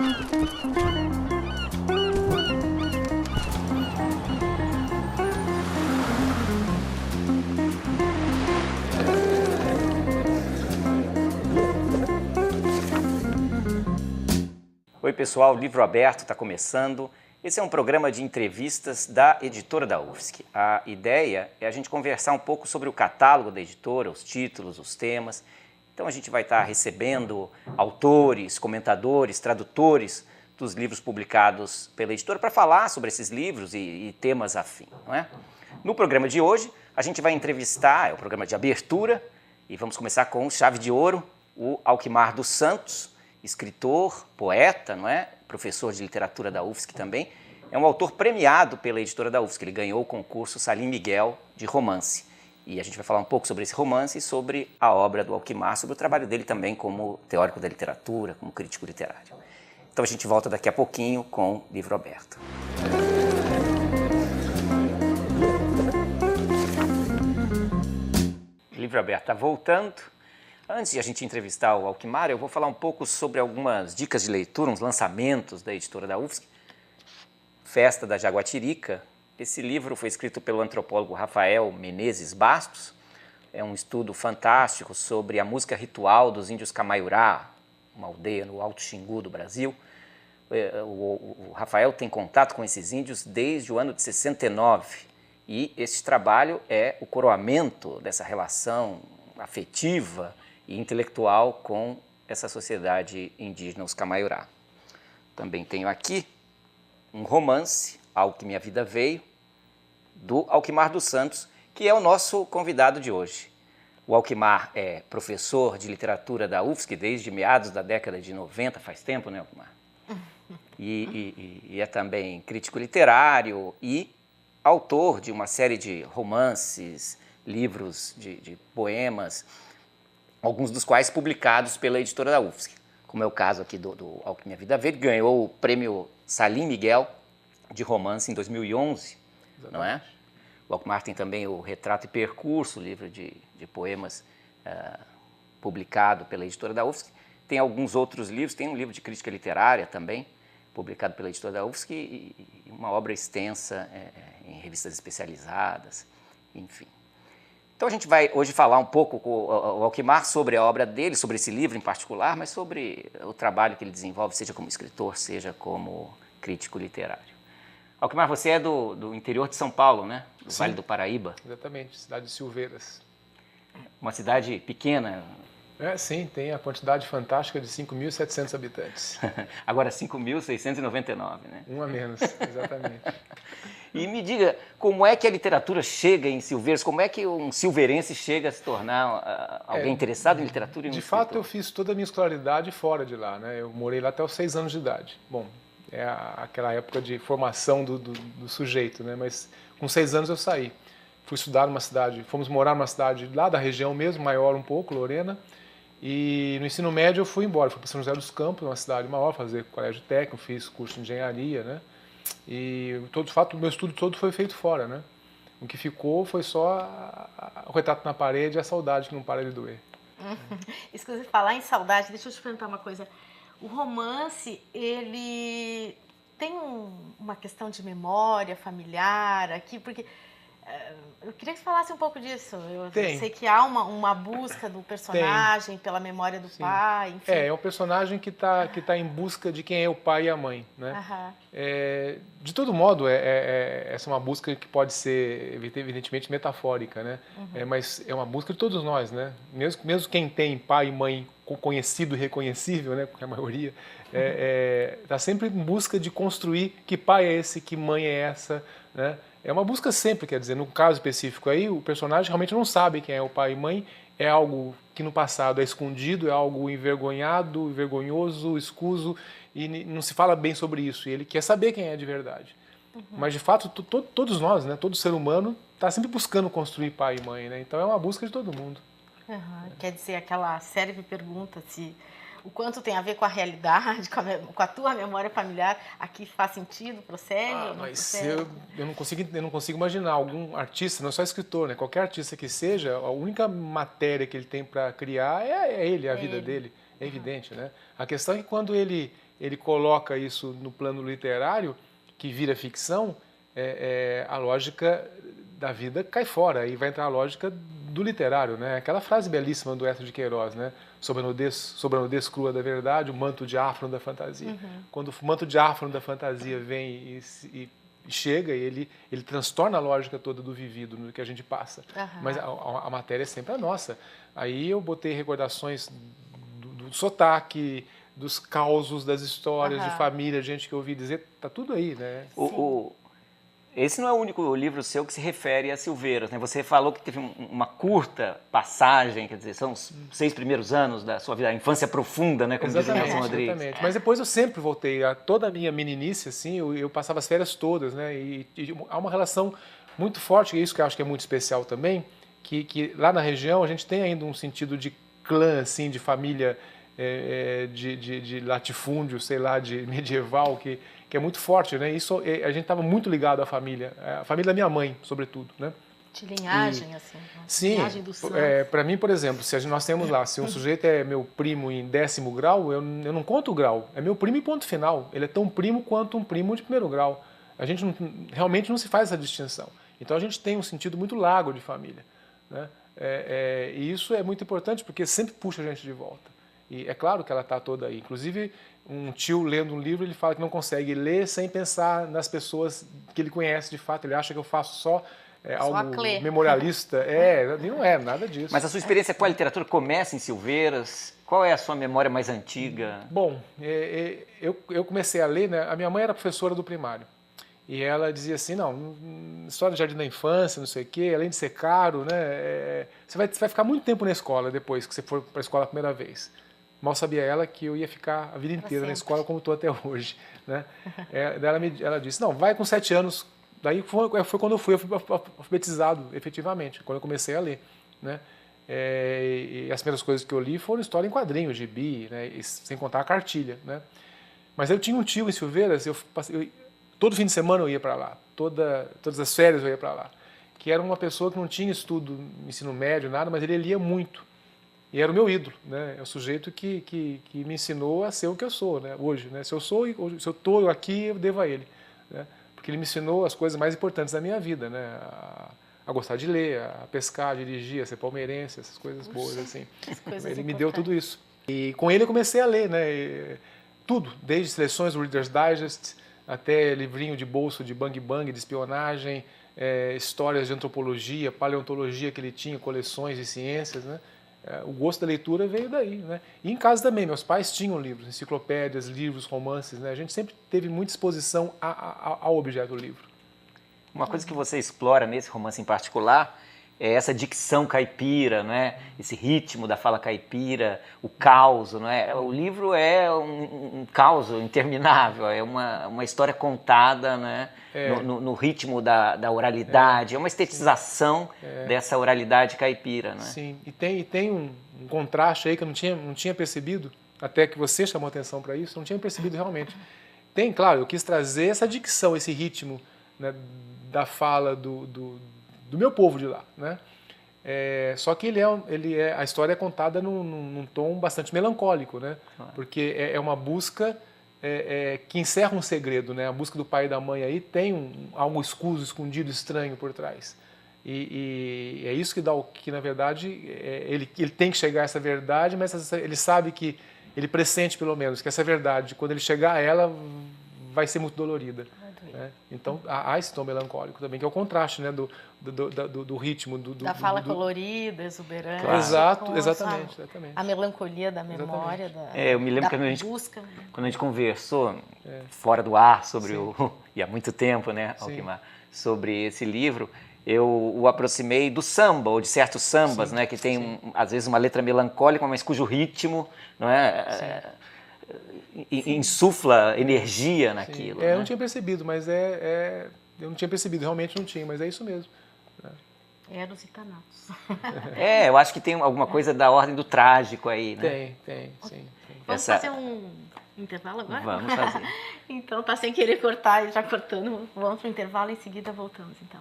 Oi pessoal, Livro Aberto está começando. Esse é um programa de entrevistas da editora da UFSC. A ideia é a gente conversar um pouco sobre o catálogo da editora, os títulos, os temas. Então a gente vai estar recebendo autores, comentadores, tradutores dos livros publicados pela editora para falar sobre esses livros e temas afins, não é? No programa de hoje, a gente vai entrevistar, é o programa de abertura, e vamos começar com chave de ouro, o Alquimar dos Santos, escritor, poeta, não é? Professor de literatura da UFSC também. É um autor premiado pela editora da UFSC. Ele ganhou o concurso Salim Miguel de romance. E a gente vai falar um pouco sobre esse romance e sobre a obra do Alquimar, sobre o trabalho dele também como teórico da literatura, como crítico literário. Então a gente volta daqui a pouquinho com Livro Aberto. Livro Aberto está voltando. Antes de a gente entrevistar o Alquimar, eu vou falar um pouco sobre algumas dicas de leitura, uns lançamentos da editora da UFSC. Festa da Jaguatirica. Esse livro foi escrito pelo antropólogo Rafael Menezes Bastos. É um estudo fantástico sobre a música ritual dos índios Camaiurá, uma aldeia no Alto Xingu do Brasil. O Rafael tem contato com esses índios desde o ano de 69. E esse trabalho é o coroamento dessa relação afetiva e intelectual com essa sociedade indígena, os Camaiurá. Também tenho aqui um romance, Ao Que Minha Vida Veio, do Alquimar dos Santos, que é o nosso convidado de hoje. O Alquimar é professor de literatura da UFSC desde meados da década de 90, faz tempo, né, Alquimar? E é também crítico literário e autor de uma série de romances, livros de poemas, alguns dos quais publicados pela editora da UFSC, como é o caso aqui do Ao Que Minha Vida Veio, ganhou o prêmio Salim Miguel de romance em 2011, exatamente. Não é? O Alquimar tem também o Retrato e Percurso, livro de poemas publicado pela editora da UFSC. Tem alguns outros livros, tem um livro de crítica literária também, publicado pela editora da UFSC, e uma obra extensa em revistas especializadas, enfim. Então a gente vai hoje falar um pouco com o Alquimar sobre a obra dele, sobre esse livro em particular, mas sobre o trabalho que ele desenvolve, seja como escritor, seja como crítico literário. Alquimar, você é do interior de São Paulo, né? Do Sim, Vale do Paraíba. Exatamente, cidade de Silveiras. Uma cidade pequena. Sim, tem a quantidade fantástica de 5.700 habitantes. Agora 5.699, né? Um a menos, exatamente. E me diga, como é que a literatura chega em Silveiras? Como é que um silveirense chega a se tornar alguém interessado em literatura? De fato, eu fiz toda a minha escolaridade fora de lá, né? Eu morei lá até os 6 anos de idade. Bom, é aquela época de formação do sujeito, né? Mas com 6 anos eu saí. Fui estudar numa cidade, fomos morar numa cidade lá da região mesmo, maior um pouco, Lorena. E no ensino médio eu fui embora, fui para São José dos Campos, uma cidade maior, fazer colégio técnico, fiz curso de engenharia, né? E, de fato, o meu estudo todo foi feito fora, né? O que ficou foi só o retrato na parede e a saudade que não para de doer. Escusa, falar em saudade, deixa eu te perguntar uma coisa. O romance, ele tem uma questão de memória familiar aqui, porque eu queria que você falasse um pouco disso. Eu sei que há uma busca do personagem pela memória do pai, enfim. É um personagem que tá em busca de quem é o pai e a mãe, né? De todo modo, essa é uma busca que pode ser, evidentemente, metafórica, né? Mas é uma busca de todos nós, né? Mesmo quem tem pai e mãe conhecido e reconhecível, né? Porque a maioria está sempre em busca de construir que pai é esse, que mãe é essa, né? É uma busca sempre, quer dizer, no caso específico aí, o personagem realmente não sabe quem é o pai e mãe, é algo que no passado é escondido, é algo envergonhado, vergonhoso, escuso, e não se fala bem sobre isso, e ele quer saber quem é de verdade. Mas, de fato, todos nós, né, todo ser humano, está sempre buscando construir pai e mãe, né? Então é uma busca de todo mundo. Quer dizer, aquela célebre pergunta se o quanto tem a ver com a realidade, com a tua memória familiar, aqui faz sentido, procede? Mas eu não consigo imaginar algum artista, não é só escritor, né? Qualquer artista que seja, a única matéria que ele tem para criar é ele, a vida dele, é evidente, né? A questão é que quando ele ele coloca isso no plano literário, que vira ficção, a lógica da vida cai fora e vai entrar a lógica do literário, né? Aquela frase belíssima do Enéas de Queiroz, né? Sobre a nudez crua da verdade, o manto diáfano da fantasia. Quando o manto diáfano da fantasia vem e chega, ele transtorna a lógica toda do vivido, no que a gente passa. Mas a matéria é sempre a nossa. Aí eu botei recordações do sotaque, dos causos, das histórias de família, gente que eu ouvi dizer, tá tudo aí, né? Esse não é o único livro seu que se refere a Silveiras, né? Você falou que teve uma curta passagem, quer dizer, são os 6 primeiros anos da sua vida, a infância profunda, né? Como diz o Nelson Rodrigues. Exatamente. Mas depois eu sempre voltei, toda a minha meninice, assim, eu passava as férias todas, né? E há uma relação muito forte, e isso que eu acho que é muito especial também, que lá na região a gente tem ainda um sentido de clã, assim, de família, de latifúndio, sei lá, de medieval, que é muito forte, né? Isso, a gente estava muito ligado à família da minha mãe, sobretudo, né? De linhagem, assim. Sim, linhagem do sangue. Para mim, por exemplo, nós temos lá, se um sujeito é meu primo em 10º grau, eu não conto o grau, é meu primo em ponto final. Ele é tão primo quanto um primo de 1º grau. A gente realmente não se faz essa distinção. Então a gente tem um sentido muito largo de família, né? E isso é muito importante porque sempre puxa a gente de volta. E é claro que ela está toda aí. Inclusive, um tio lendo um livro, ele fala que não consegue ler sem pensar nas pessoas que ele conhece de fato. Ele acha que eu faço só algo memorialista. E não é nada disso. Mas a sua experiência com a literatura começa em Silveiras? Qual é a sua memória mais antiga? Bom, eu comecei a ler, né? A minha mãe era professora do primário. E ela dizia assim, não, história de jardim da infância, não sei o quê, além de ser caro, né? Você vai ficar muito tempo na escola depois que você for para a escola a primeira vez. Mal sabia ela que eu ia ficar a vida inteira na escola como estou até hoje, né? Ela disse, não, vai com 7 anos. Daí foi quando eu fui alfabetizado, efetivamente, quando eu comecei a ler, né? E as primeiras coisas que eu li foram história em quadrinhos, gibi, né? E sem contar a cartilha, né? Mas eu tinha um tio em Silveiras, todo fim de semana eu ia para lá, todas as férias eu ia para lá, que era uma pessoa que não tinha estudo, ensino médio, nada, mas ele lia muito. E era o meu ídolo, né? É o sujeito que me ensinou a ser o que eu sou, né? Hoje, né? Se eu estou aqui, eu devo a ele, né? Porque ele me ensinou as coisas mais importantes da minha vida, né? A gostar de ler, a pescar, a dirigir, a ser palmeirense, essas coisas boas, assim. Ele me deu tudo isso. E com ele eu comecei a ler, né? Tudo, desde seleções do Reader's Digest até livrinho de bolso de bang bang, de espionagem, histórias de antropologia, paleontologia que ele tinha, coleções de ciências, né? O gosto da leitura veio daí, né? E em casa também, meus pais tinham livros, enciclopédias, livros, romances, né? A gente sempre teve muita exposição ao objeto do livro. Uma coisa que você explora nesse romance em particular é essa dicção caipira, né? Esse ritmo da fala caipira, o caos, né? O livro é um caos interminável, é uma história contada, né? No ritmo da oralidade, é uma estetização dessa oralidade caipira, né? Sim, e tem um contraste aí que eu não tinha percebido, até que você chamou atenção para isso, não tinha percebido realmente. Tem, claro, eu quis trazer essa dicção, esse ritmo, né, da fala do meu povo de lá, né? Só que a história é contada num tom bastante melancólico, né? Porque é uma busca que encerra um segredo, né? A busca do pai e da mãe aí tem algo escuso, escondido, estranho por trás. E é isso que na verdade, ele tem que chegar a essa verdade, mas ele sabe que, ele pressente pelo menos, que essa verdade, quando ele chegar a ela, vai ser muito dolorida. Né? Então há esse tom melancólico também, que é o contraste, né, do ritmo. Da fala colorida, exuberante. Claro. Exato, exatamente. A melancolia da memória, eu me lembro que busca. Quando a gente conversou fora do ar sobre e há muito tempo, né, Alquimar, sobre esse livro, eu o aproximei do samba, ou de certos sambas, né, que tem às vezes uma letra melancólica, mas cujo ritmo, não é, insufla energia naquilo. Eu não tinha percebido, mas eu não tinha percebido, realmente não tinha, mas é isso mesmo. Eros e Thanatos. Eu acho que tem alguma coisa da ordem do trágico aí, né? Tem, sim. Vamos fazer um intervalo agora? Vamos fazer. Então, tá sem querer cortar, já cortando. Vamos para o intervalo e em seguida voltamos, então.